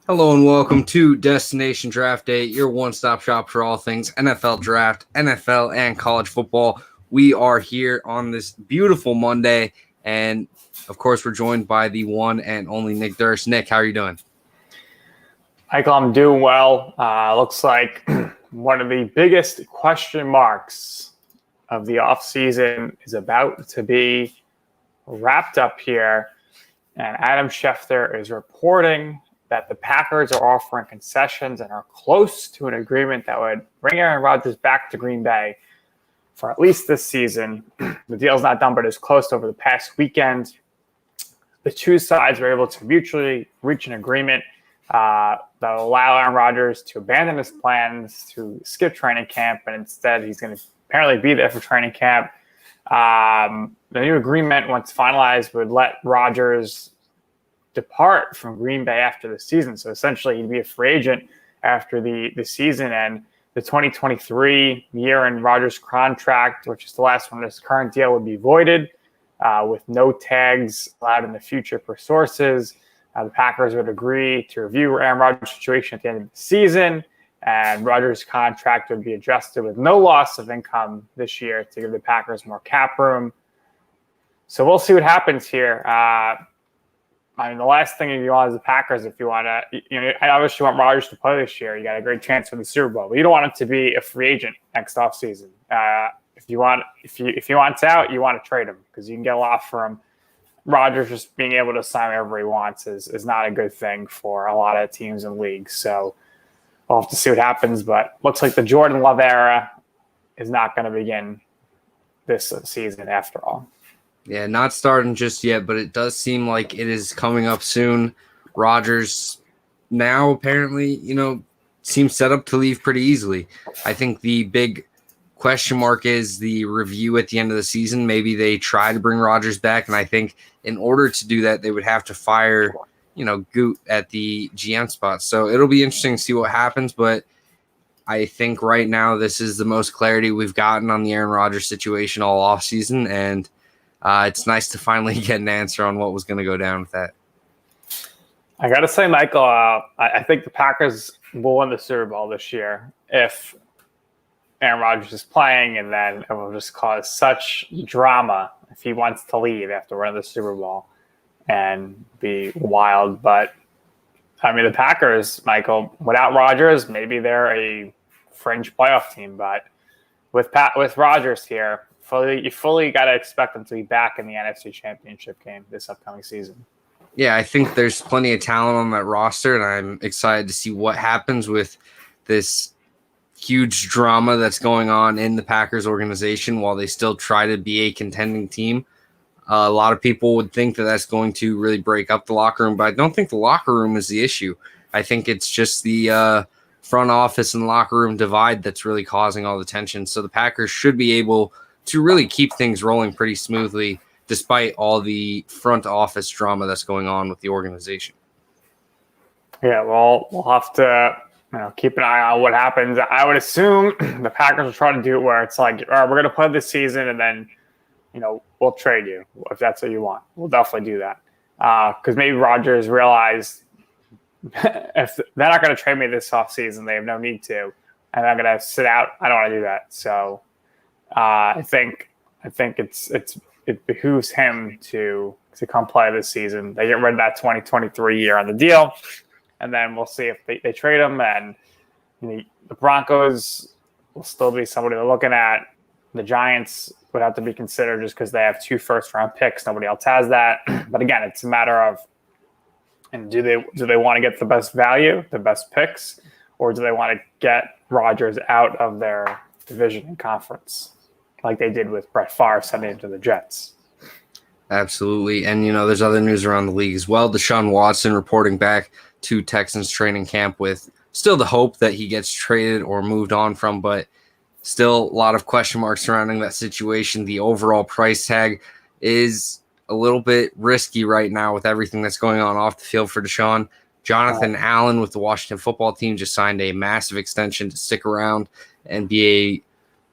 Hello and welcome to Destination Draft Day, your one-stop shop for all things NFL Draft, NFL, and college football. We are here on this beautiful Monday, and of course, we're joined by the one and only Nick Durst. Nick, how are you doing? Michael, I'm doing well. Looks like one of the biggest question marks of the offseason is about to be wrapped up here, and Adam Schefter is reporting that the Packers are offering concessions and are close to an agreement that would bring Aaron Rodgers back to Green Bay for at least this season. The deal's not done, but it's close over the past weekend. The two sides were able to mutually reach an agreement that will allow Aaron Rodgers to abandon his plans to skip training camp, and instead he's going to apparently be there for training camp. The new agreement, once finalized, would let Rodgers depart from Green Bay after the season. So essentially he'd be a free agent after the season, and the 2023 year in Rodgers' contract, which is the last one of his current deal, would be voided with no tags allowed in the future per sources. The Packers would agree to review Aaron Rodgers' situation at the end of the season, and Rodgers' contract would be adjusted with no loss of income this year to give the Packers more cap room. So we'll see what happens here. The last thing you want as the Packers, if you want to, I obviously want Rodgers to play this year. You got a great chance for the Super Bowl, but you don't want him to be a free agent next offseason. If he wants out, you want to trade him because you can get a lot for him. Rodgers just being able to sign whatever he wants is not a good thing for a lot of teams and leagues. So we'll have to see what happens, but looks like the Jordan Love era is not going to begin this season after all. Yeah, not starting just yet, but it does seem like it is coming up soon. Rodgers now apparently, seems set up to leave pretty easily. I think the big question mark is the review at the end of the season. Maybe they try to bring Rodgers back, and I think in order to do that, they would have to fire, Goot at the GM spot. So it'll be interesting to see what happens, but I think right now this is the most clarity we've gotten on the Aaron Rodgers situation all offseason, and it's nice to finally get an answer on what was going to go down with that. I got to say, Michael, I think the Packers will win the Super Bowl this year if Aaron Rodgers is playing, and then it will just cause such drama if he wants to leave after winning the Super Bowl and be wild. But, the Packers, Michael, without Rodgers, maybe they're a fringe playoff team. But with Rodgers here, you fully got to expect them to be back in the NFC Championship game this upcoming season. Yeah, I think there's plenty of talent on that roster, and I'm excited to see what happens with this huge drama that's going on in the Packers organization while they still try to be a contending team. A lot of people would think that that's going to really break up the locker room, but I don't think the locker room is the issue. I think it's just the front office and locker room divide that's really causing all the tension. So the Packers should be able to really keep things rolling pretty smoothly despite all the front office drama that's going on with the organization. Yeah, well, we'll have to keep an eye on what happens. I would assume the Packers will try to do it where it's like, all right, we're going to play this season, and then, we'll trade you if that's what you want. We'll definitely do that. Because maybe Rodgers realized if they're not going to trade me this offseason, they have no need to, and I'm going to sit out. I don't want to do that. So I think it behooves him to come play this season. They get rid of that 2023 year on the deal, and then we'll see if they trade him. And the Broncos will still be somebody they're looking at. The Giants would have to be considered just because they have 2 first-round picks. Nobody else has that. But again, it's a matter of, and do they want to get the best value, the best picks, or do they want to get Rodgers out of their division and conference, like they did with Brett Favre sending him to the Jets? Absolutely. And, there's other news around the league as well. Deshaun Watson reporting back to Texans training camp with still the hope that he gets traded or moved on from, but still a lot of question marks surrounding that situation. The overall price tag is a little bit risky right now with everything that's going on off the field for Deshaun. Jonathan Allen with the Washington football team just signed a massive extension to stick around and be a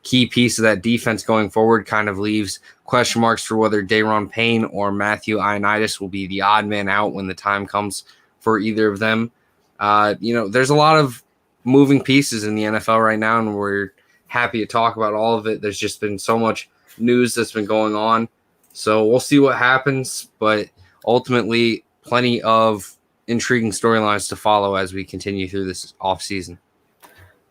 key piece of that defense going forward. Kind of leaves question marks for whether Daron Payne or Matthew Ioannidis will be the odd man out when the time comes for either of them. There's a lot of moving pieces in the NFL right now, and we're happy to talk about all of it. There's just been so much news that's been going on. So we'll see what happens, but ultimately plenty of intriguing storylines to follow as we continue through this offseason.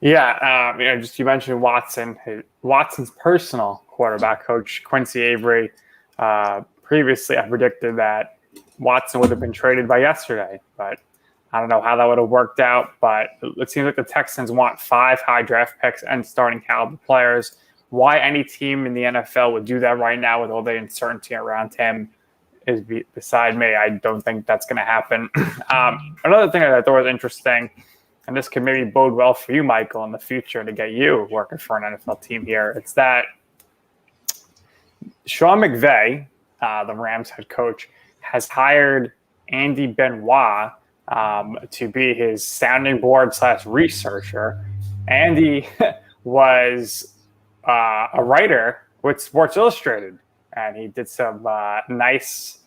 Yeah, you mentioned Watson. Watson's personal quarterback coach, Quincy Avery. Previously, I predicted that Watson would have been traded by yesterday, but I don't know how that would have worked out. But it seems like the Texans want 5 high draft picks and starting caliber players. Why any team in the NFL would do that right now with all the uncertainty around him is beside me. I don't think that's going to happen. Another thing that I thought was interesting, and this can maybe bode well for you, Michael, in the future to get you working for an NFL team here, it's that Sean McVay, the Rams head coach, has hired Andy Benoit to be his sounding board / researcher. Andy was a writer with Sports Illustrated, and he did some nice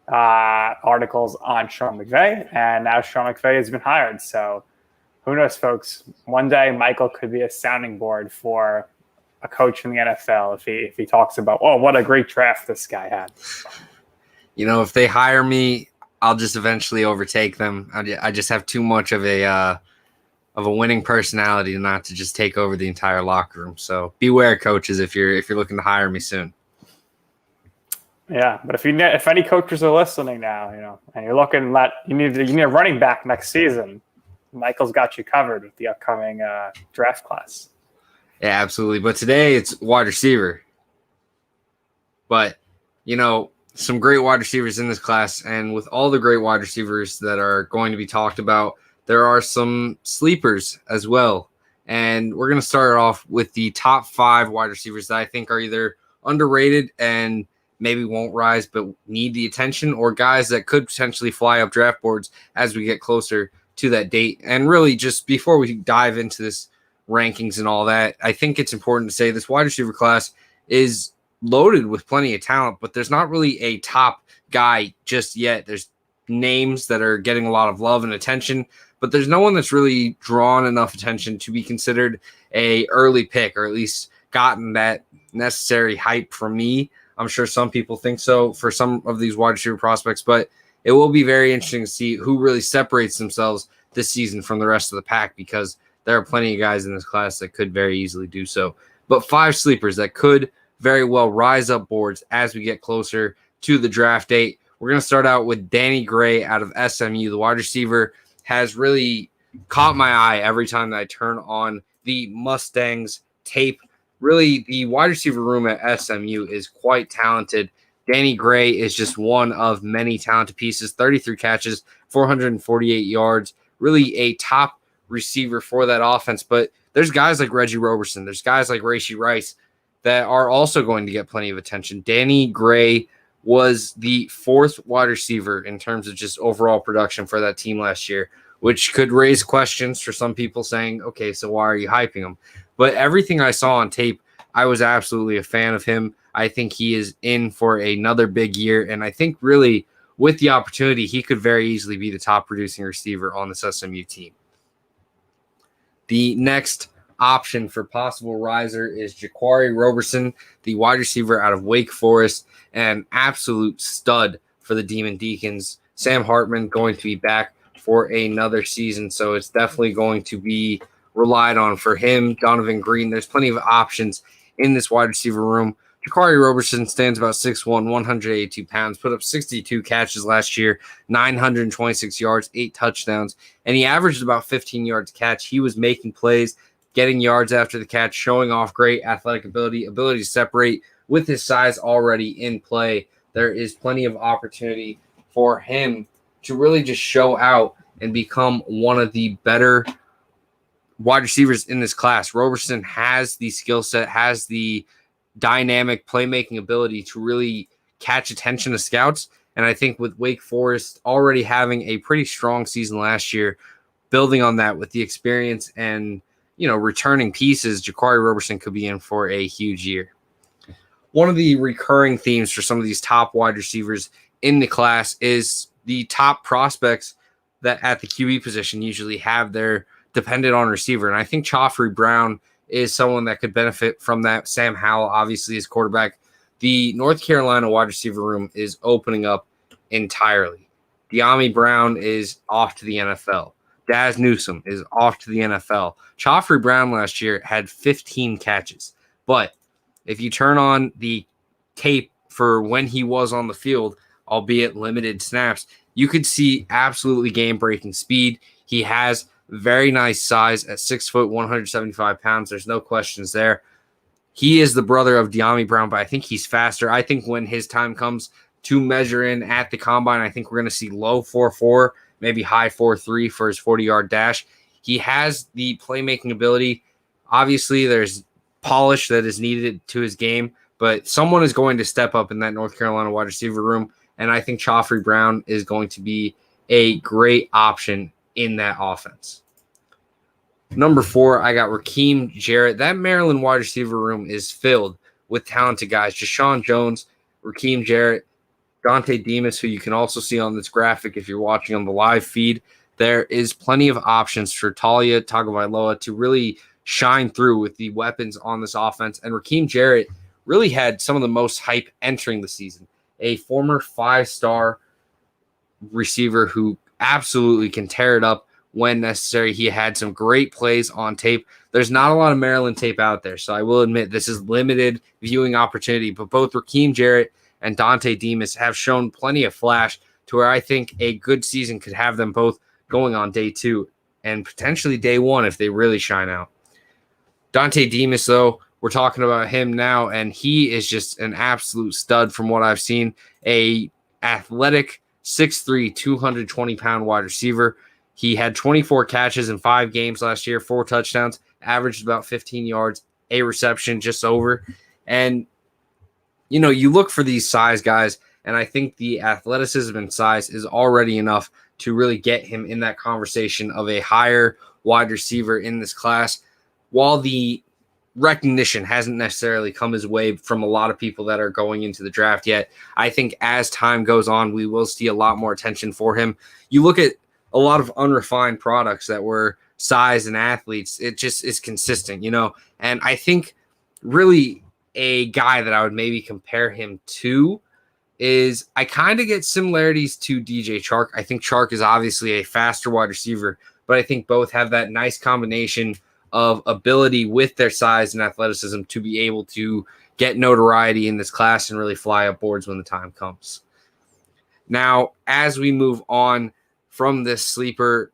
articles on Sean McVay, and now Sean McVay has been hired. So who knows, folks? One day Michael could be a sounding board for a coach in the NFL if he talks about, oh, what a great draft this guy had. If they hire me, I'll just eventually overtake them. I just have too much of a winning personality not to just take over the entire locker room. So beware, coaches, if you're looking to hire me soon. Yeah, but if any coaches are listening now, and you're looking you need a running back next season, Michael's got you covered with the upcoming draft class. Yeah, absolutely. But today it's wide receiver. But some great wide receivers in this class, and with all the great wide receivers that are going to be talked about, there are some sleepers as well. And we're going to start off with the top 5 wide receivers that I think are either underrated and maybe won't rise but need the attention, or guys that could potentially fly up draft boards as we get closer to that date. And really, just before we dive into this rankings and all that, I think it's important to say this wide receiver class is loaded with plenty of talent, but there's not really a top guy just yet. There's names that are getting a lot of love and attention, but there's no one that's really drawn enough attention to be considered a early pick, or at least gotten that necessary hype from me. I'm sure some people think so for some of these wide receiver prospects, but it will be very interesting to see who really separates themselves this season from the rest of the pack, because there are plenty of guys in this class that could very easily do so. But 5 sleepers that could very well rise up boards as we get closer to the draft date. We're going to start out with Danny Gray out of SMU. The wide receiver has really caught my eye every time that I turn on the Mustangs tape. Really, the wide receiver room at SMU is quite talented. Danny Gray is just one of many talented pieces. 33 catches, 448 yards. Really a top receiver for that offense. But there's guys like Reggie Roberson. There's guys like Rashee Rice that are also going to get plenty of attention. Danny Gray was the 4th wide receiver in terms of just overall production for that team last year, which could raise questions for some people saying, okay, so why are you hyping him? But everything I saw on tape, I was absolutely a fan of him. I think he is in for another big year, and I think really with the opportunity, he could very easily be the top producing receiver on this SMU team. The next option for possible riser is Jakari Roberson, the wide receiver out of Wake Forest, an absolute stud for the Demon Deacons. Sam Hartman going to be back for another season, so it's definitely going to be relied on for him. Donovan Green, there's plenty of options in this wide receiver room. Jakari Roberson stands about 6'1", 182 pounds, put up 62 catches last year, 926 yards, 8 touchdowns, and he averaged about 15 yards a catch. He was making plays, getting yards after the catch, showing off great athletic ability to separate with his size already in play. There is plenty of opportunity for him to really just show out and become one of the better wide receivers in this class. Roberson has the skill set, has the dynamic playmaking ability to really catch attention of scouts. And I think with Wake Forest already having a pretty strong season last year, building on that with the experience and returning pieces, Jakari Roberson could be in for a huge year. One of the recurring themes for some of these top wide receivers in the class is the top prospects that at the QB position usually have their dependent on receiver. And I think Joffrey Brown is someone that could benefit from that. Sam Howell, obviously, is quarterback. The North Carolina wide receiver room is opening up entirely. De'Ami Brown is off to the NFL. Daz Newsome is off to the NFL. Joffrey Brown last year had 15 catches. But if you turn on the tape for when he was on the field, albeit limited snaps, you could see absolutely game-breaking speed. He has very nice size at 6 foot, 175 pounds. There's no questions there. He is the brother of De'Ami Brown, but I think he's faster. I think when his time comes to measure in at the combine, I think we're going to see low 4.4, maybe high 4.3 for his 40-yard dash. He has the playmaking ability. Obviously, there's polish that is needed to his game, but someone is going to step up in that North Carolina wide receiver room, and I think Joffrey Brown is going to be a great option in that offense. Number 4, I got Raheem Jarrett. That Maryland wide receiver room is filled with talented guys. Deshaun Jones, Raheem Jarrett, Dante Demas, who you can also see on this graphic if you're watching on the live feed. There is plenty of options for Talia Tagovailoa to really shine through with the weapons on this offense. And Raheem Jarrett really had some of the most hype entering the season. A former 5-star receiver who absolutely can tear it up when necessary. He had some great plays on tape. There's not a lot of Maryland tape out there, so I will admit this is limited viewing opportunity, but both Raheem Jarrett and Dante Demas have shown plenty of flash to where I think a good season could have them both going on day 2 and potentially day 1 if they really shine out. Dante Demas, though, we're talking about him now, and he is just an absolute stud from what I've seen. A athletic 6'3", 220-pound wide receiver. He had 24 catches in 5 games last year, 4 touchdowns, averaged about 15 yards, a reception just over. And, you know, you look for these size guys, and I think the athleticism and size is already enough to really get him in that conversation of a higher wide receiver in this class. While the recognition hasn't necessarily come his way from a lot of people that are going into the draft yet, I think as time goes on, we will see a lot more attention for him. You look at a lot of unrefined products that were size and athletes, it just is consistent, you know? And I think really a guy that I would maybe compare him to is I kind of get similarities to DJ Chark. I think Chark is obviously a faster wide receiver, but I think both have that nice combination of ability with their size and athleticism to be able to get notoriety in this class and really fly up boards when the time comes. Now, as we move on from this sleeper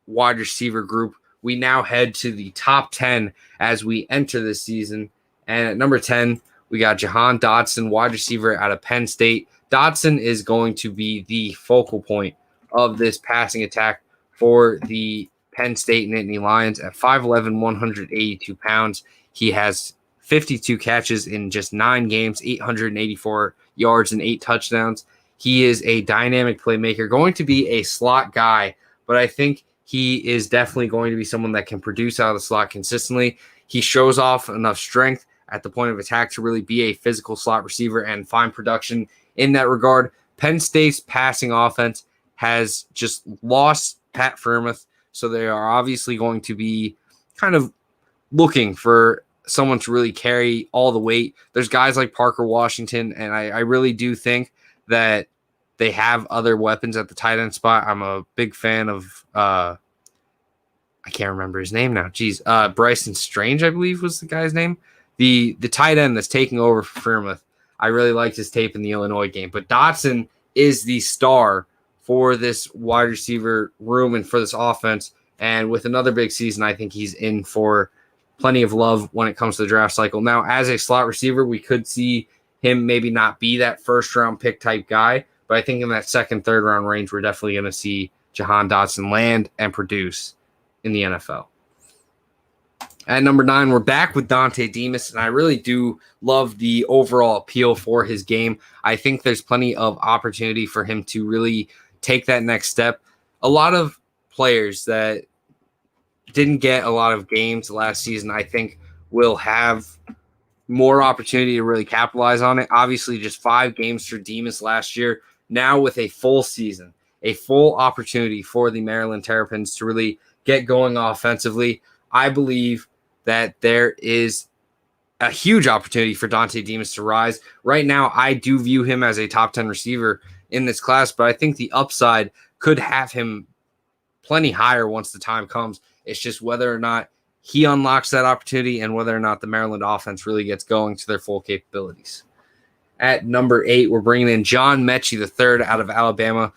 wide receiver group, we now head to the top 10 as we enter this season. And at number 10, we got Jahan Dotson, wide receiver out of Penn State. Dotson is going to be the focal point of this passing attack for the Penn State Nittany Lions. At 5'11", 182 pounds. He has 52 catches in just 9 games, 884 yards, and 8 touchdowns. He is a dynamic playmaker, going to be a slot guy, but I think he is definitely going to be someone that can produce out of the slot consistently. He shows off enough strength at the point of attack to really be a physical slot receiver and find production in that regard. Penn State's passing offense has just lost Pat Freiermuth, so they are obviously going to be kind of looking for someone to really carry all the weight. There's guys like Parker Washington, and I really do think that they have other weapons at the tight end spot. I'm a big fan of I can't remember his name now. Bryson Strange, I believe was the guy's name. The tight end that's taking over for Freiermuth. I really liked his tape in the Illinois game. But Dotson is the star for this wide receiver room and for this offense. And with another big season, I think he's in for plenty of love when it comes to the draft cycle. Now, as a slot receiver, we could see him maybe not be that first-round pick type guy, but I think in that second, third-round range, we're definitely going to see Jahan Dotson land and produce in the NFL. At number 9, we're back with Dante Demas, and I really do love the overall appeal for his game. I think there's plenty of opportunity for him to really take that next step. A lot of players that didn't get a lot of games last season, I think, will have more opportunity to really capitalize on it. Obviously, just 5 games for Demas last year. Now with a full season a full opportunity for the Maryland Terrapins to really get going offensively. I believe that there is a huge opportunity for Dante Demas to rise. Right now, I do view him as a top 10 receiver in this class, but I think the upside could have him plenty higher once the time comes. It's just whether or not he unlocks that opportunity and whether or not the Maryland offense really gets going to their full capabilities. At number 8, we're bringing in John Mechie III out of Alabama.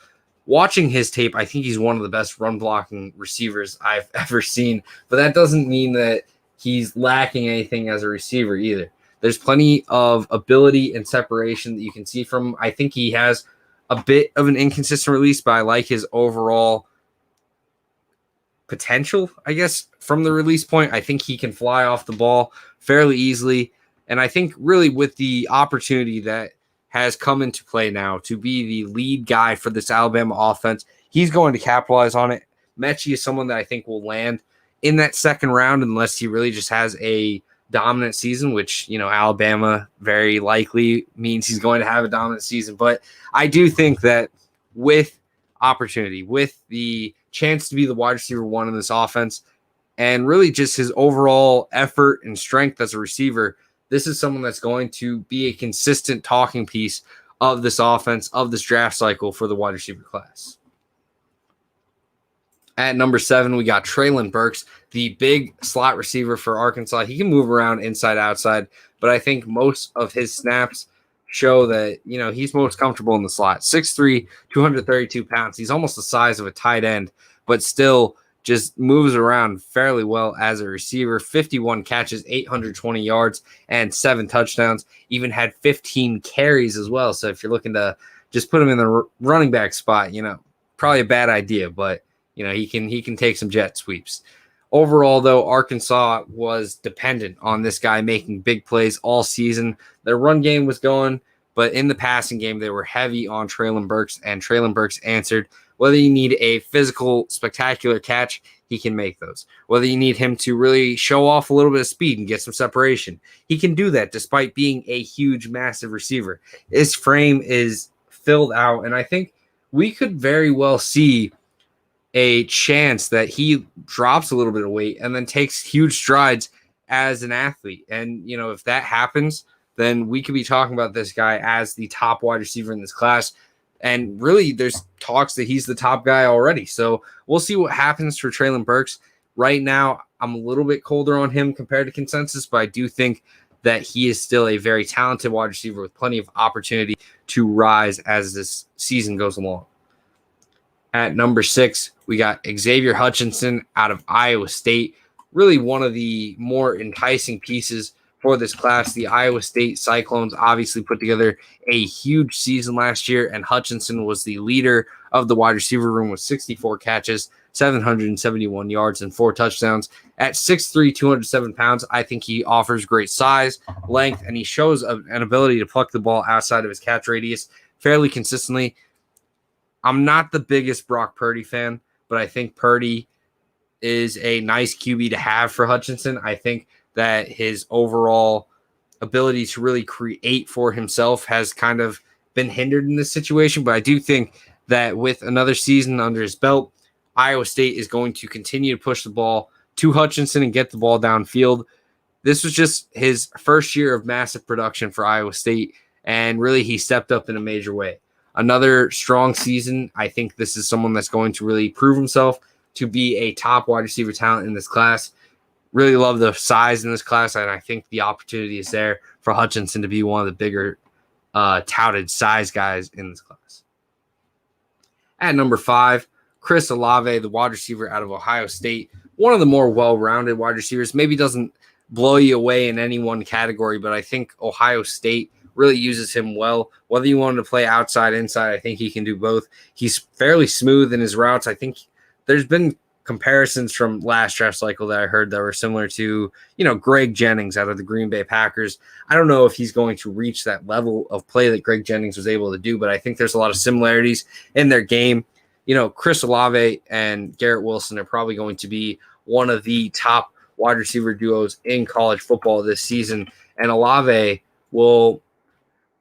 Watching his tape, I think he's one of the best run-blocking receivers I've ever seen, but that doesn't mean that he's lacking anything as a receiver either. There's plenty of ability and separation that you can see from him. I think he has a bit of an inconsistent release, but I like his overall potential, I guess, from the release point. I think he can fly off the ball fairly easily. And I think really with the opportunity that has come into play now to be the lead guy for this Alabama offense, he's going to capitalize on it. Mechie is someone that I think will land in that second round unless he really just has a dominant season, which, Alabama very likely means he's going to have a dominant season. But I do think that with opportunity, with the chance to be the wide receiver one in this offense, and really just his overall effort and strength as a receiver, this is someone that's going to be a consistent talking piece of this offense, of this draft cycle for the wide receiver class. At number 7, we got Treylon Burks, the big slot receiver for Arkansas. He can move around inside, outside, but I think most of his snaps show that, he's most comfortable in the slot. 6'3", 232 pounds. He's almost the size of a tight end, but still just moves around fairly well as a receiver. 51 catches, 820 yards, and 7 touchdowns. Even had 15 carries as well. So if you're looking to just put him in the running back spot, probably a bad idea, but he can take some jet sweeps. Overall, though, Arkansas was dependent on this guy making big plays all season. Their run game was going, but in the passing game, they were heavy on Treylon Burks, and Treylon Burks answered. Whether you need a physical, spectacular catch, he can make those. Whether you need him to really show off a little bit of speed and get some separation, he can do that despite being a huge, massive receiver. His frame is filled out, and I think we could very well see a chance that he drops a little bit of weight and then takes huge strides as an athlete. And, if that happens, then we could be talking about this guy as the top wide receiver in this class. And really, there's talks that he's the top guy already. So we'll see what happens for Treylon Burks. Right now, I'm a little bit colder on him compared to consensus, but I do think that he is still a very talented wide receiver with plenty of opportunity to rise as this season goes along. At number 6, we got Xavier Hutchinson out of Iowa State. Really one of the more enticing pieces for this class. The Iowa State Cyclones obviously put together a huge season last year, and Hutchinson was the leader of the wide receiver room with 64 catches, 771 yards, and 4 touchdowns. At 6'3", 207 pounds, I think he offers great size, length, and he shows an ability to pluck the ball outside of his catch radius fairly consistently. I'm not the biggest Brock Purdy fan, but I think Purdy is a nice QB to have for Hutchinson. I think that his overall ability to really create for himself has kind of been hindered in this situation, but I do think that with another season under his belt, Iowa State is going to continue to push the ball to Hutchinson and get the ball downfield. This was just his first year of massive production for Iowa State, and really he stepped up in a major way. Another strong season. I think this is someone that's going to really prove himself to be a top wide receiver talent in this class. Really love the size in this class, and I think the opportunity is there for Hutchinson to be one of the bigger touted size guys in this class. At number 5, Chris Olave, the wide receiver out of Ohio State. One of the more well-rounded wide receivers. Maybe doesn't blow you away in any one category, but I think Ohio State really uses him well. Whether you want him to play outside, inside, I think he can do both. He's fairly smooth in his routes. I think there's been comparisons from last draft cycle that I heard that were similar to, Greg Jennings out of the Green Bay Packers. I don't know if he's going to reach that level of play that Greg Jennings was able to do, but I think there's a lot of similarities in their game. Chris Olave and Garrett Wilson are probably going to be one of the top wide receiver duos in college football this season, and Olave will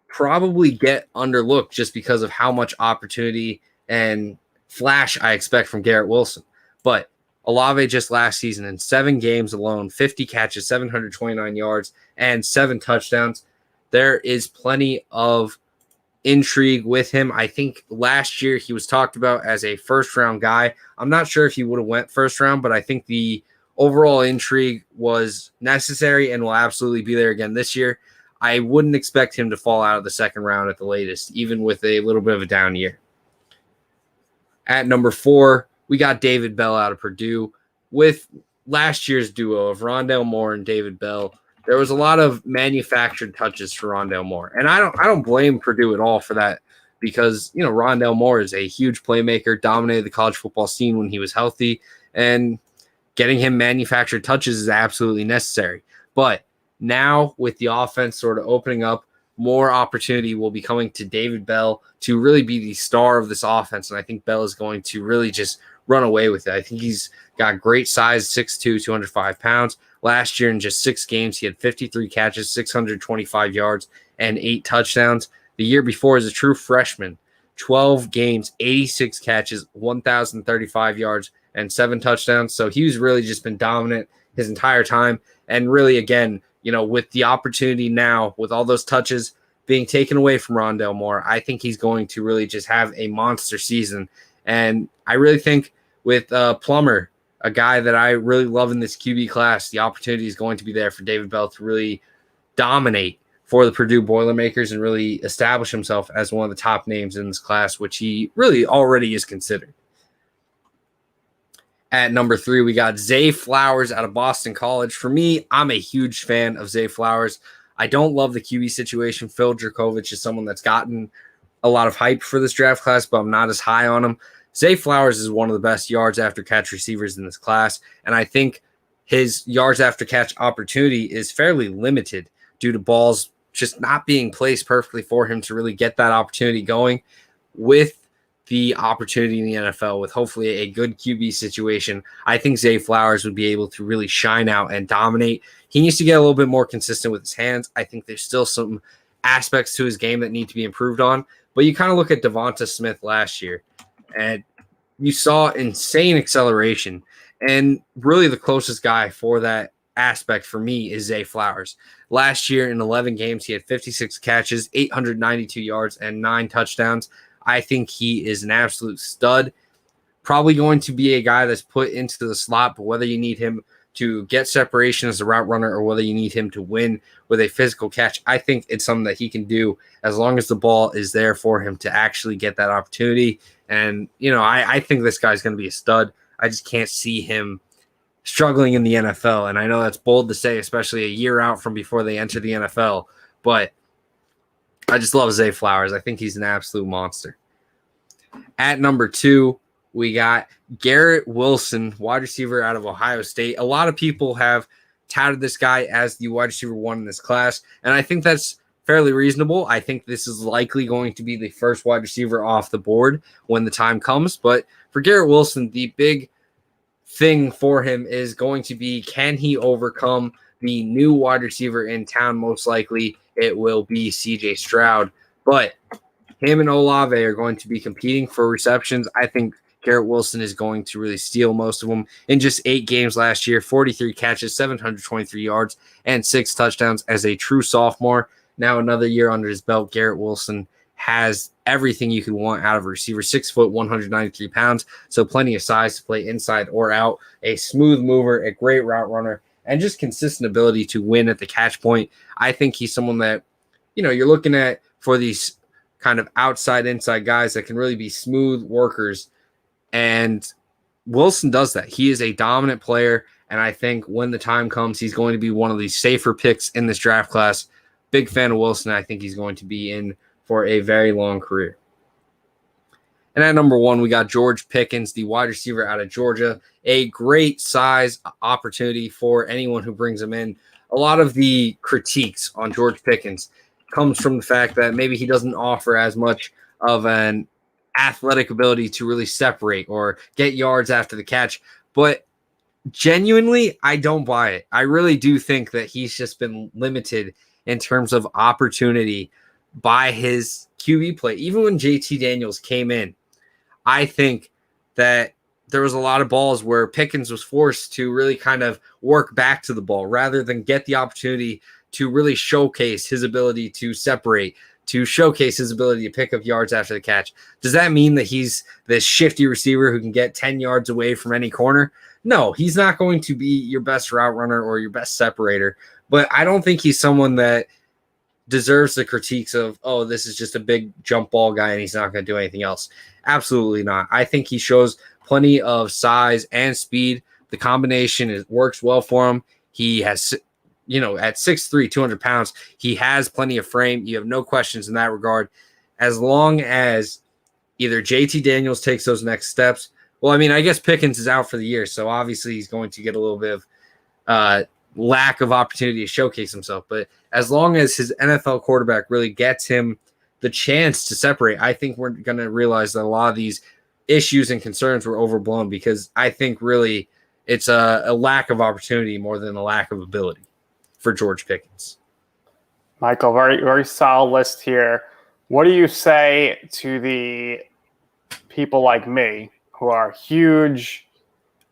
probably get underlooked just because of how much opportunity and flash I expect from Garrett Wilson. But Olave just last season in 7 games alone, 50 catches, 729 yards, and 7 touchdowns. There is plenty of intrigue with him. I think last year he was talked about as a first-round guy. I'm not sure if he would have went first round, but I think the overall intrigue was necessary and will absolutely be there again this year. I wouldn't expect him to fall out of the second round at the latest, even with a little bit of a down year. At number 4, we got David Bell out of Purdue. With last year's duo of Rondale Moore and David Bell, there was a lot of manufactured touches for Rondale Moore. And I don't blame Purdue at all for that because, Rondale Moore is a huge playmaker, dominated the college football scene when he was healthy, and getting him manufactured touches is absolutely necessary. But now with the offense sort of opening up, more opportunity will be coming to David Bell to really be the star of this offense. And I think Bell is going to really just run away with it. I think he's got great size, 6'2", 205 pounds. Last year in just 6 games, he had 53 catches, 625 yards, and 8 touchdowns. The year before, as a true freshman, 12 games, 86 catches, 1,035 yards, and 7 touchdowns. So he's really just been dominant his entire time. And really, again, with the opportunity now, with all those touches being taken away from Rondale Moore, I think he's going to really just have a monster season. And I really think with Plummer, a guy that I really love in this QB class, the opportunity is going to be there for David Bell to really dominate for the Purdue Boilermakers and really establish himself as one of the top names in this class, which he really already is considered. At number 3, we got Zay Flowers out of Boston College. For me, I'm a huge fan of Zay Flowers. I don't love the QB situation. Phil Dracovic is someone that's gotten a lot of hype for this draft class, but I'm not as high on him. Zay Flowers is one of the best yards after catch receivers in this class, and I think his yards after catch opportunity is fairly limited due to balls just not being placed perfectly for him to really get that opportunity going. With the opportunity in the NFL, with hopefully a good QB situation, I think Zay Flowers would be able to really shine out and dominate. He needs to get a little bit more consistent with his hands. I think there's still some aspects to his game that need to be improved on, but you kind of look at Devonta Smith last year, and you saw insane acceleration, and really the closest guy for that aspect for me is Zay Flowers. Last year in 11 games, he had 56 catches, 892 yards, and 9 touchdowns. I think he is an absolute stud. Probably going to be a guy that's put into the slot, but whether you need him to get separation as a route runner or whether you need him to win with a physical catch, I think it's something that he can do as long as the ball is there for him to actually get that opportunity. And, I think this guy's going to be a stud. I just can't see him struggling in the NFL. And I know that's bold to say, especially a year out from before they enter the NFL, but I just love Zay Flowers. I think he's an absolute monster. At number 2, we got Garrett Wilson, wide receiver out of Ohio State. A lot of people have touted this guy as the wide receiver 1 in this class, and I think that's fairly reasonable. I think this is likely going to be the first wide receiver off the board when the time comes. But for Garrett Wilson, the big thing for him is going to be, can he overcome the new wide receiver in town? Most likely it will be CJ Stroud, but him and Olave are going to be competing for receptions. I think Garrett Wilson is going to really steal most of them. In just 8 games last year, 43 catches, 723 yards, and 6 touchdowns as a true sophomore. Now another year under his belt, Garrett Wilson has everything you could want out of a receiver. 6 foot, 193 pounds, so plenty of size to play inside or out. A smooth mover, a great route runner, and just consistent ability to win at the catch point. I think he's someone that, you're looking at for these kind of outside, inside guys that can really be smooth workers. And Wilson does that. He is a dominant player, and I think when the time comes, he's going to be one of the safer picks in this draft class. Big fan of Wilson. I think he's going to be in for a very long career. And at number 1, we got George Pickens, the wide receiver out of Georgia. A great size opportunity for anyone who brings him in. A lot of the critiques on George Pickens comes from the fact that maybe he doesn't offer as much of an athletic ability to really separate or get yards after the catch. But genuinely, I don't buy it. I really do think that he's just been limited in terms of opportunity by his QB play. Even when JT Daniels came in, I think that there was a lot of balls where Pickens was forced to really kind of work back to the ball rather than get the opportunity to really showcase his ability to separate, to showcase his ability to pick up yards after the catch. Does that mean that he's this shifty receiver who can get 10 yards away from any corner? No, he's not going to be your best route runner or your best separator, but I don't think he's someone that deserves the critiques of, oh, this is just a big jump ball guy and he's not going to do anything else. Absolutely not. I think he shows plenty of size and speed. The combination works well for him. He has, at 6'3", 200 pounds, he has plenty of frame. You have no questions in that regard. As long as either JT Daniels takes those next steps. Well, I mean, I guess Pickens is out for the year, so obviously he's going to get a little bit of lack of opportunity to showcase himself. But as long as his NFL quarterback really gets him the chance to separate, I think we're going to realize that a lot of these issues and concerns were overblown, because I think really it's a lack of opportunity more than a lack of ability for George Pickens. Michael, very, very solid list here. What do you say to the people like me who are huge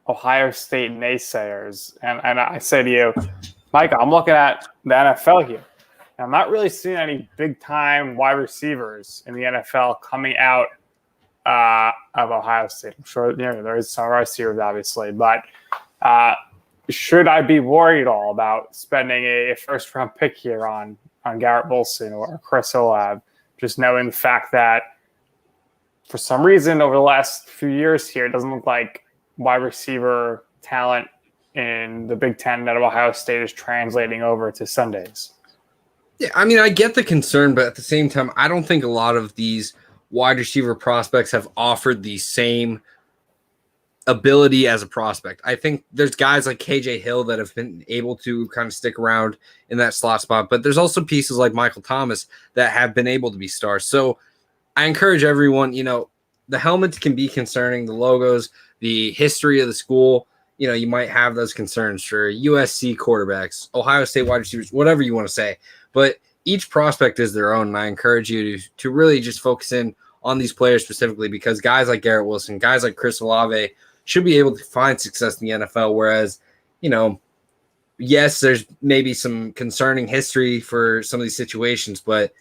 Ohio State naysayers? And I say to you, Michael, I'm looking at the NFL here. I'm not really seeing any big-time wide receivers in the NFL coming out of Ohio State. I'm sure there is some receivers, obviously, but should I be worried at all about spending a first-round pick here on Garrett Wilson or Chris Olave, just knowing the fact that for some reason over the last few years here, it doesn't look like wide receiver talent in the Big Ten out of Ohio State is translating over to Sundays? Yeah, I mean, I get the concern, but at the same time, I don't think a lot of these wide receiver prospects have offered the same ability as a prospect. I think there's guys like KJ Hill that have been able to kind of stick around in that slot spot, but there's also pieces like Michael Thomas that have been able to be stars. So I encourage everyone, the helmets can be concerning, the logos, the history of the school, you might have those concerns for USC quarterbacks, Ohio State wide receivers, whatever you want to say, but each prospect is their own. And I encourage you to really just focus in on these players specifically, because guys like Garrett Wilson, guys like Chris Olave should be able to find success in the NFL. Whereas, yes, there's maybe some concerning history for some of these situations, but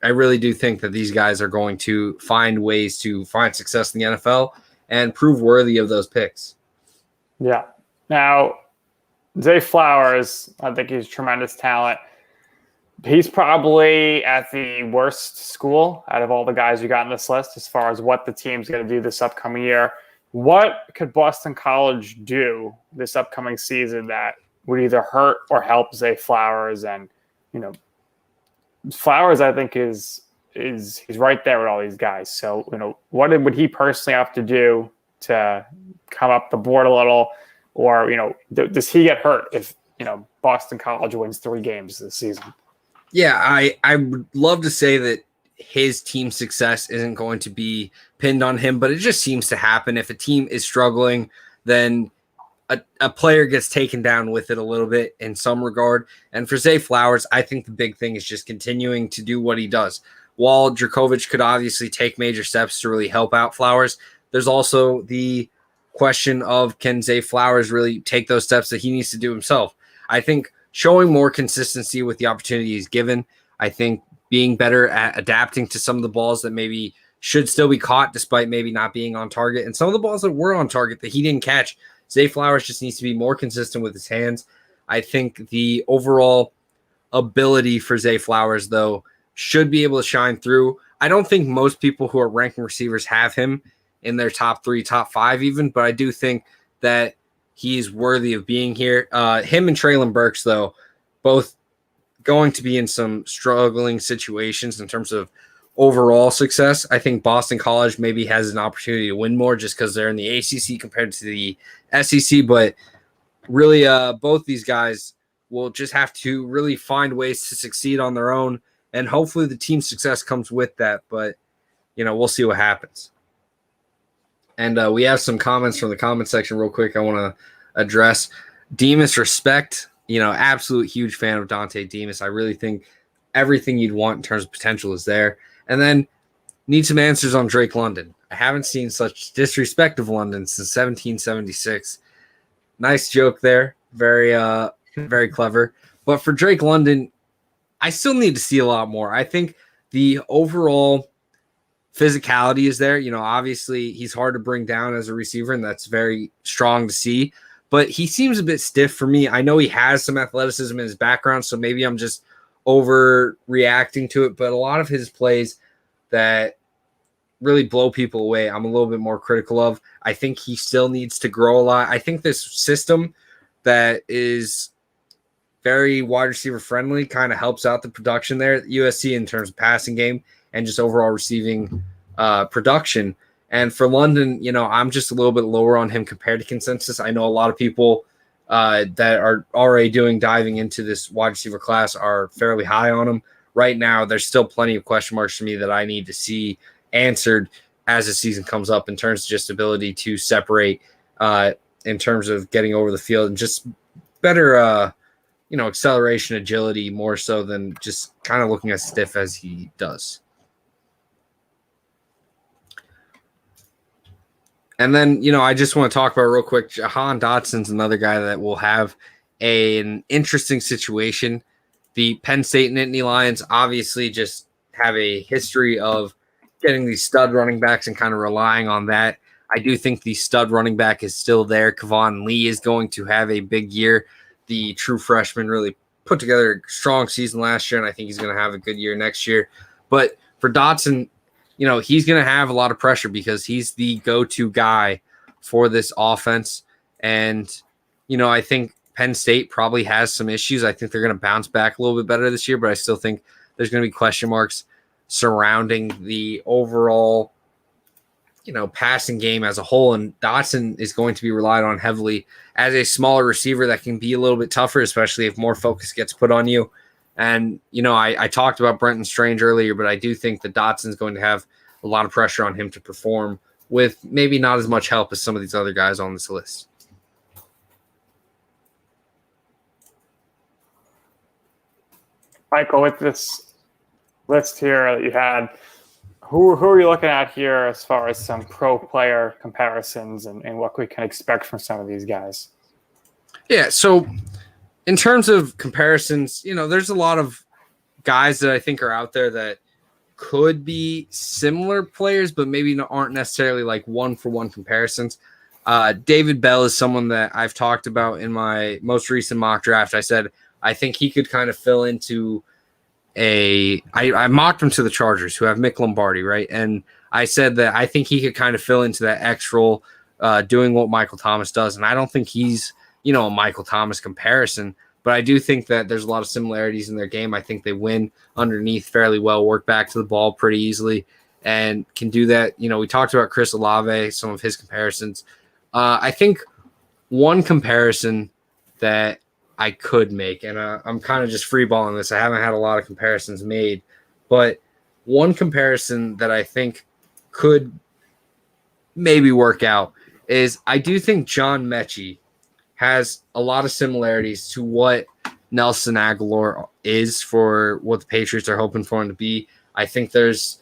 I really do think that these guys are going to find ways to find success in the NFL and prove worthy of those picks. Yeah. Now, Zay Flowers, I think he's tremendous talent. He's probably at the worst school out of all the guys you got in this list as far as what the team's going to do this upcoming year. What could Boston College do this upcoming season that would either hurt or help Zay Flowers? And, Flowers, I think, he's right there with all these guys. So, what would he personally have to do to come up the board a little? Or, does he get hurt if, Boston College wins 3 games this season? Yeah, I would love to say that his team success isn't going to be pinned on him, but it just seems to happen. If a team is struggling, then a player gets taken down with it a little bit in some regard. And for Zay Flowers, I think the big thing is just continuing to do what he does. While Djokovic could obviously take major steps to really help out Flowers, there's also the question of, can Zay Flowers really take those steps that he needs to do himself? I think showing more consistency with the opportunity he's given, I think being better at adapting to some of the balls that maybe should still be caught despite maybe not being on target, and some of the balls that were on target that he didn't catch. Zay Flowers just needs to be more consistent with his hands. I think the overall ability for Zay Flowers, though, should be able to shine through. I don't think most people who are ranking receivers have him in their top 3, top 5 even, but I do think that he's worthy of being here. Him and Treylon Burks, though, both going to be in some struggling situations in terms of overall success. I think Boston College maybe has an opportunity to win more just because they're in the ACC compared to the SEC, but really both these guys will just have to really find ways to succeed on their own, and hopefully the team's success comes with that, but we'll see what happens. And we have some comments from the comment section real quick I want to address. Demas Respect, absolute huge fan of Dante Demas. I really think everything you'd want in terms of potential is there. And then need some answers on Drake London. I haven't seen such disrespect of London since 1776. Nice joke there. Very clever. But for Drake London, I still need to see a lot more. I think the overall physicality is there. Obviously he's hard to bring down as a receiver, and that's very strong to see. But he seems a bit stiff for me. I know he has some athleticism in his background, so maybe I'm just overreacting to it. But a lot of his plays that really blow people away, I'm a little bit more critical of. I think he still needs to grow a lot. I think this system that is very wide receiver friendly kind of helps out the production there at USC in terms of passing game and just overall receiving production. And for London, I'm just a little bit lower on him compared to consensus. I know a lot of people that are already diving into this wide receiver class are fairly high on him. Right now, there's still plenty of question marks for me that I need to see answered as the season comes up in terms of just ability to separate in terms of getting over the field and just better acceleration, agility, more so than just kind of looking as stiff as he does. And then, I just want to talk about real quick, Jahan Dotson's another guy that will have an interesting situation. The Penn State Nittany Lions obviously just have a history of getting these stud running backs and kind of relying on that. I do think the stud running back is still there. Kevon Lee is going to have a big year. The true freshman really put together a strong season last year, and I think he's going to have a good year next year. But for Dotson, he's going to have a lot of pressure because he's the go-to guy for this offense. And, I think Penn State probably has some issues. I think they're going to bounce back a little bit better this year, but I still think there's going to be question marks surrounding the overall, passing game as a whole. And Dotson is going to be relied on heavily as a smaller receiver that can be a little bit tougher, especially if more focus gets put on you. And, I talked about Brenton Strange earlier, but I do think that Dotson's going to have a lot of pressure on him to perform with maybe not as much help as some of these other guys on this list. Michael, with this list here that you had, who are you looking at here as far as some pro player comparisons and what we can expect from some of these guys? Yeah, so in terms of comparisons, there's a lot of guys that I think are out there that could be similar players, but maybe aren't necessarily like one-for-one comparisons. David Bell is someone that I've talked about in my most recent mock draft. I said I think he could kind of fill into I mocked him to the Chargers, who have Mick Lombardi, right? And I said that I think he could kind of fill into that X role, doing what Michael Thomas does. And I don't think he's, a Michael Thomas comparison, but I do think that there's a lot of similarities in their game. I think they win underneath fairly well, work back to the ball pretty easily, and can do that. We talked about Chris Olave, some of his comparisons. I think one comparison that I could make, and I'm kind of just freeballing this. I haven't had a lot of comparisons made, but one comparison that I think could maybe work out is I do think John Mechie has a lot of similarities to what Nelson Aguilar is for what the Patriots are hoping for him to be. I think there's,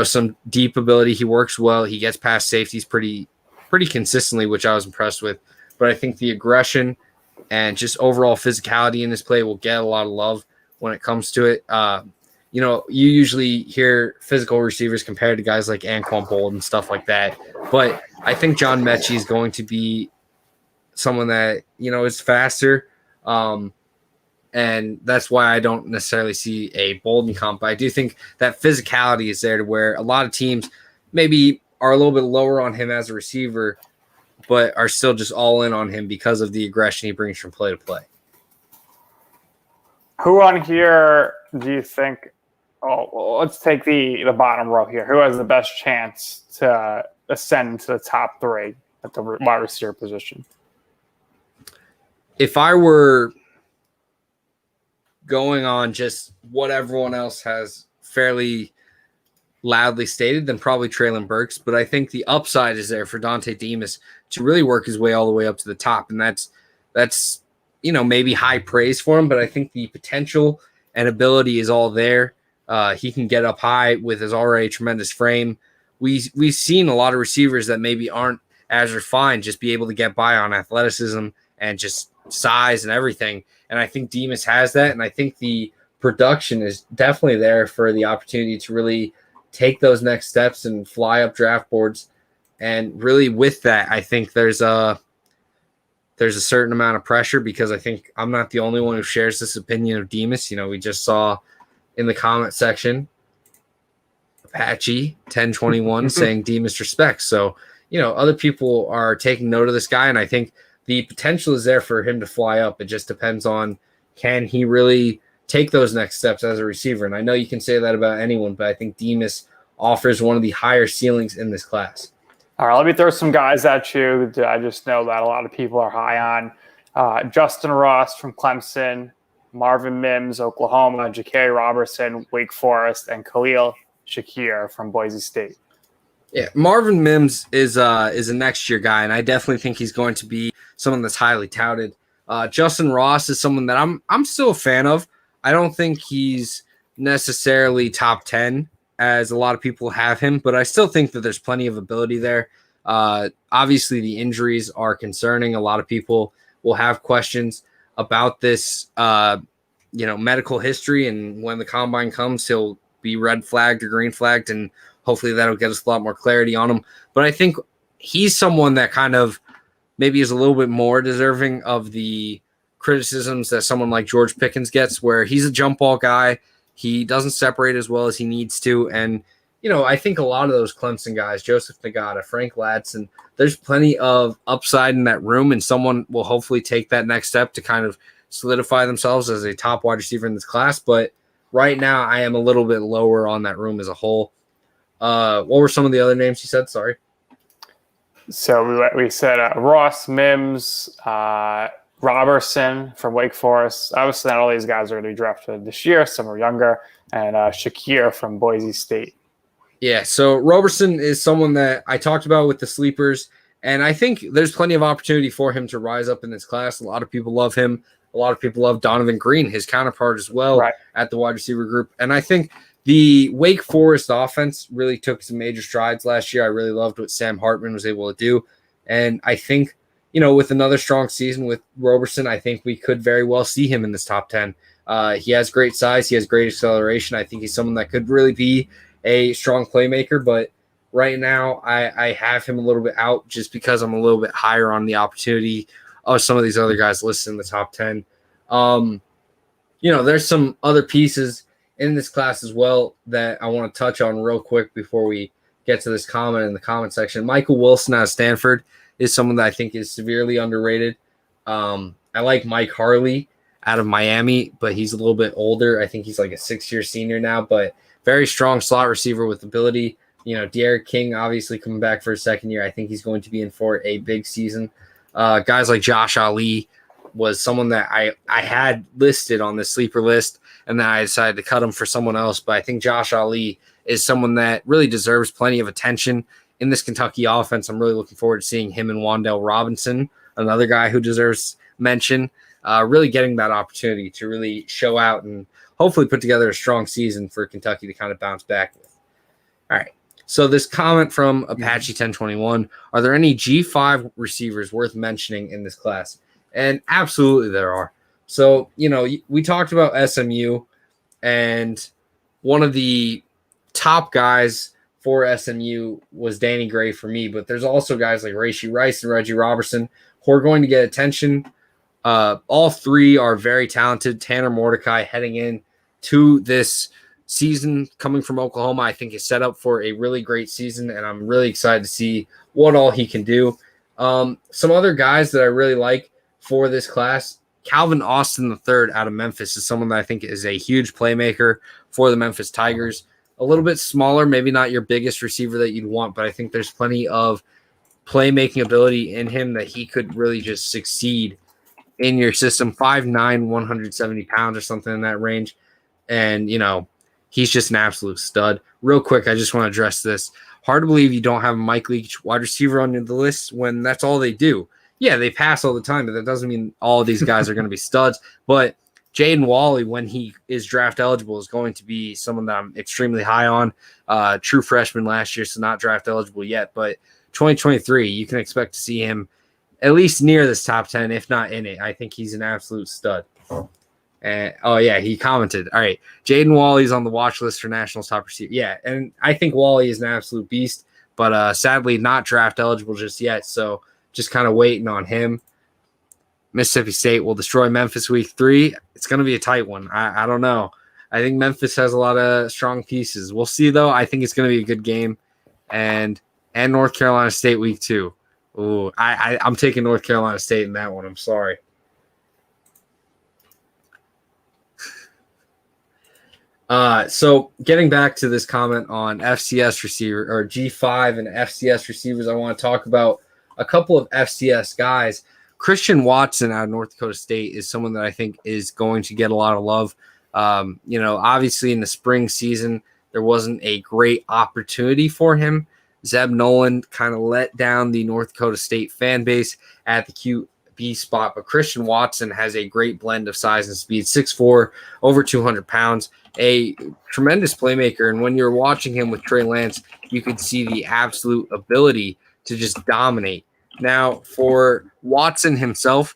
some deep ability. He works well. He gets past safeties pretty consistently, which I was impressed with. But I think the aggression and just overall physicality in this play will get a lot of love when it comes to it. You usually hear physical receivers compared to guys like Anquan Bold and stuff like that. But I think John Mechie is going to be someone that, is faster. And that's why I don't necessarily see a Bolden comp. But I do think that physicality is there to where a lot of teams maybe are a little bit lower on him as a receiver, but are still just all in on him because of the aggression he brings from play to play. Who on here do you think – well, let's take the bottom row here. Who has the best chance to ascend to the top three at the wide receiver position? If I were going on just what everyone else has fairly loudly stated, then probably Treylon Burks. But I think the upside is there for Dante Demas to really work his way all the way up to the top. And that's maybe high praise for him, but I think the potential and ability is all there. He can get up high with his already tremendous frame. We've seen a lot of receivers that maybe aren't as refined just be able to get by on athleticism and just size and everything. And I think Demus has that, and I think the production is definitely there for the opportunity to really take those next steps and fly up draft boards. And really with that, I think there's a certain amount of pressure because I think I'm not the only one who shares this opinion of Demus. We just saw in the comment section, Apache 1021 saying Demus respects. So, other people are taking note of this guy, and I think the potential is there for him to fly up. It just depends on, can he really take those next steps as a receiver? And I know you can say that about anyone, but I think Demus offers one of the higher ceilings in this class. All right, let me throw some guys at you that I just know that a lot of people are high on. Justin Ross from Clemson, Marvin Mims, Oklahoma, Jakari Roberson, Wake Forest, and Khalil Shakir from Boise State. Yeah, Marvin Mims is a next year guy, and I definitely think he's going to be someone that's highly touted. Justin Ross is someone that I'm still a fan of. I don't think he's necessarily top 10 as a lot of people have him, but I still think that there's plenty of ability there. Obviously, the injuries are concerning. A lot of people will have questions about this, medical history, and when the combine comes, he'll be red flagged or green flagged, and hopefully that'll get us a lot more clarity on him. But I think he's someone that kind of maybe is a little bit more deserving of the criticisms that someone like George Pickens gets, where he's a jump ball guy. He doesn't separate as well as he needs to. And, I think a lot of those Clemson guys, Joseph Nagata, Frank Ladson, there's plenty of upside in that room, and someone will hopefully take that next step to kind of solidify themselves as a top wide receiver in this class. But right now I am a little bit lower on that room as a whole. What were some of the other names you said? Sorry. So we said Ross, Mims, Roberson from Wake Forest. Obviously, not all these guys are going to be drafted this year. Some are younger. And Shakir from Boise State. Yeah, so Roberson is someone that I talked about with the sleepers, and I think there's plenty of opportunity for him to rise up in this class. A lot of people love him. A lot of people love Donovan Green, his counterpart as well, right, at the wide receiver group. And I think the Wake Forest offense really took some major strides last year. I really loved what Sam Hartman was able to do. And I think, with another strong season with Roberson, I think we could very well see him in this top 10. He has great size. He has great acceleration. I think he's someone that could really be a strong playmaker. But right now, I have him a little bit out just because I'm a little bit higher on the opportunity of some of these other guys listed in the top 10. There's some other pieces in this class as well that I want to touch on real quick before we get to this comment in the comment section. Michael Wilson out of Stanford is someone that I think is severely underrated. I like Mike Harley out of Miami, but he's a little bit older. I think he's like a 6-year senior now, but very strong slot receiver with ability. De'Aaron King obviously coming back for his second year. I think he's going to be in for a big season. Guys like Josh Ali was someone that I had listed on the sleeper list, and then I decided to cut him for someone else. But I think Josh Ali is someone that really deserves plenty of attention in this Kentucky offense. I'm really looking forward to seeing him and Wan'Dale Robinson, another guy who deserves mention, really getting that opportunity to really show out and hopefully put together a strong season for Kentucky to kind of bounce back with. All right. So this comment from Apache 1021, are there any G5 receivers worth mentioning in this class? And absolutely there are. So, we talked about SMU, and one of the top guys for SMU was Danny Gray for me, but there's also guys like Rashee Rice and Reggie Robertson who are going to get attention. All three are very talented. Tanner Mordecai heading in to this season coming from Oklahoma, I think is set up for a really great season, and I'm really excited to see what all he can do. Some other guys that I really like for this class, Calvin Austin III out of Memphis is someone that I think is a huge playmaker for the Memphis Tigers. A little bit smaller, maybe not your biggest receiver that you'd want, but I think there's plenty of playmaking ability in him that he could really just succeed in your system. 5'9", 170 pounds or something in that range. And, he's just an absolute stud. Real quick, I just want to address this. Hard to believe you don't have a Mike Leach wide receiver on the list when that's all they do. Yeah, they pass all the time, but that doesn't mean all of these guys are going to be studs. But Jaden Wally, when he is draft eligible, is going to be someone that I'm extremely high on. True freshman last year, so not draft eligible yet. But 2023, you can expect to see him at least near this top 10, if not in it. I think he's an absolute stud. And he commented. All right, Jaden Wally's on the watch list for Nationals top receiver. Yeah, and I think Wally is an absolute beast, but sadly not draft eligible just yet. So just kind of waiting on him. Mississippi State will destroy Memphis week 3. It's going to be a tight one. I don't know. I think Memphis has a lot of strong pieces. We'll see, though. I think it's going to be a good game. And North Carolina State week 2. Ooh, I'm taking North Carolina State in that one. I'm sorry. So getting back to this comment on FCS receiver or G5 and FCS receivers, I want to talk about a couple of FCS guys. Christian Watson out of North Dakota State is someone that I think is going to get a lot of love. Obviously in the spring season, there wasn't a great opportunity for him. Zeb Nolan kind of let down the North Dakota State fan base at the QB spot, but Christian Watson has a great blend of size and speed, 6'4", over 200 pounds, a tremendous playmaker. And when you're watching him with Trey Lance, you could see the absolute ability to just dominate. Now, for Watson himself,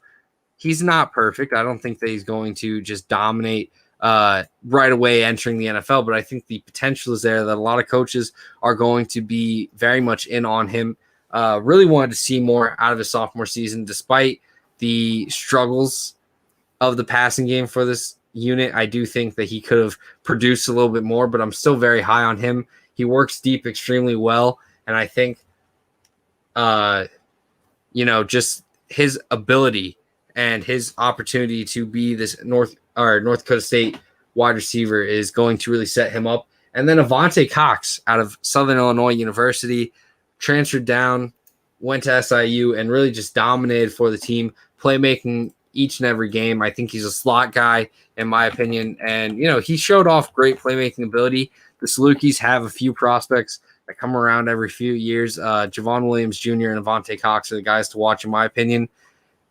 he's not perfect. I don't think that he's going to just dominate right away entering the NFL, but I think the potential is there that a lot of coaches are going to be very much in on him. Really wanted to see more out of his sophomore season, despite the struggles of the passing game for this unit. I do think that he could have produced a little bit more, but I'm still very high on him. He works deep extremely well, and I think just his ability and his opportunity to be this North Dakota State wide receiver is going to really set him up. And then Avante Cox out of Southern Illinois University transferred down, went to SIU, and really just dominated for the team, playmaking each and every game. I think he's a slot guy, in my opinion. And, he showed off great playmaking ability. The Salukis have a few prospects that come around every few years. Javon Williams Jr. and Avante Cox are the guys to watch, in my opinion.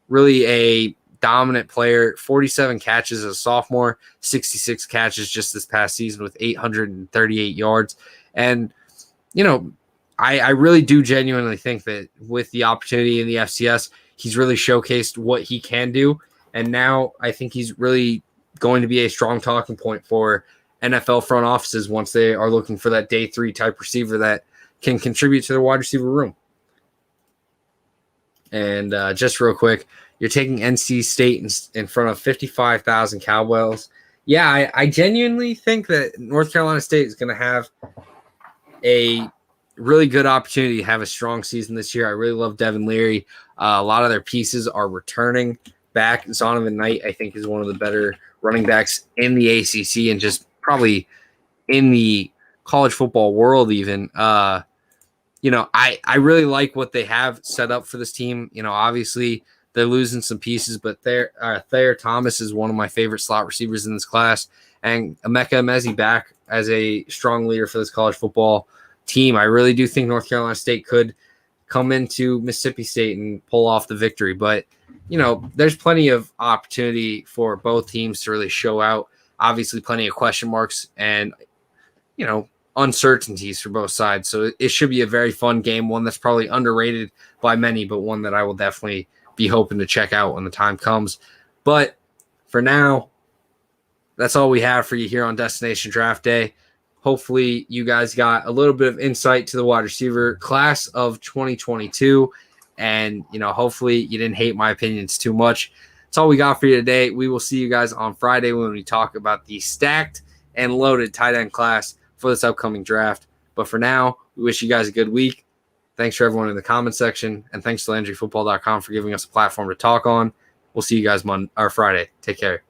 Really a dominant player, 47 catches as a sophomore, 66 catches just this past season with 838 yards. And, I really do genuinely think that with the opportunity in the FCS, he's really showcased what he can do. And now I think he's really going to be a strong talking point for NFL front offices once they are looking for that day 3 type receiver that can contribute to their wide receiver room. And just real quick, you're taking NC State in front of 55,000 Cowboys. Yeah, I genuinely think that North Carolina State is going to have a really good opportunity to have a strong season this year. I really love Devin Leary. A lot of their pieces are returning back. Zonovan Knight, I think, is one of the better running backs in the ACC and just probably in the college football world even. I really like what they have set up for this team. Obviously they're losing some pieces, but Thayer Thomas is one of my favorite slot receivers in this class. And Emeka Emezi back as a strong leader for this college football team. I really do think North Carolina State could come into Mississippi State and pull off the victory. But, there's plenty of opportunity for both teams to really show out. Obviously, plenty of question marks and, uncertainties for both sides. So it should be a very fun game, one that's probably underrated by many, but one that I will definitely be hoping to check out when the time comes. But for now, that's all we have for you here on Destination Draft Day. Hopefully you guys got a little bit of insight to the wide receiver class of 2022. And, hopefully you didn't hate my opinions too much. That's all we got for you today. We will see you guys on Friday when we talk about the stacked and loaded tight end class for this upcoming draft. But for now, we wish you guys a good week. Thanks for everyone in the comment section. And thanks to LandryFootball.com for giving us a platform to talk on. We'll see you guys Friday. Take care.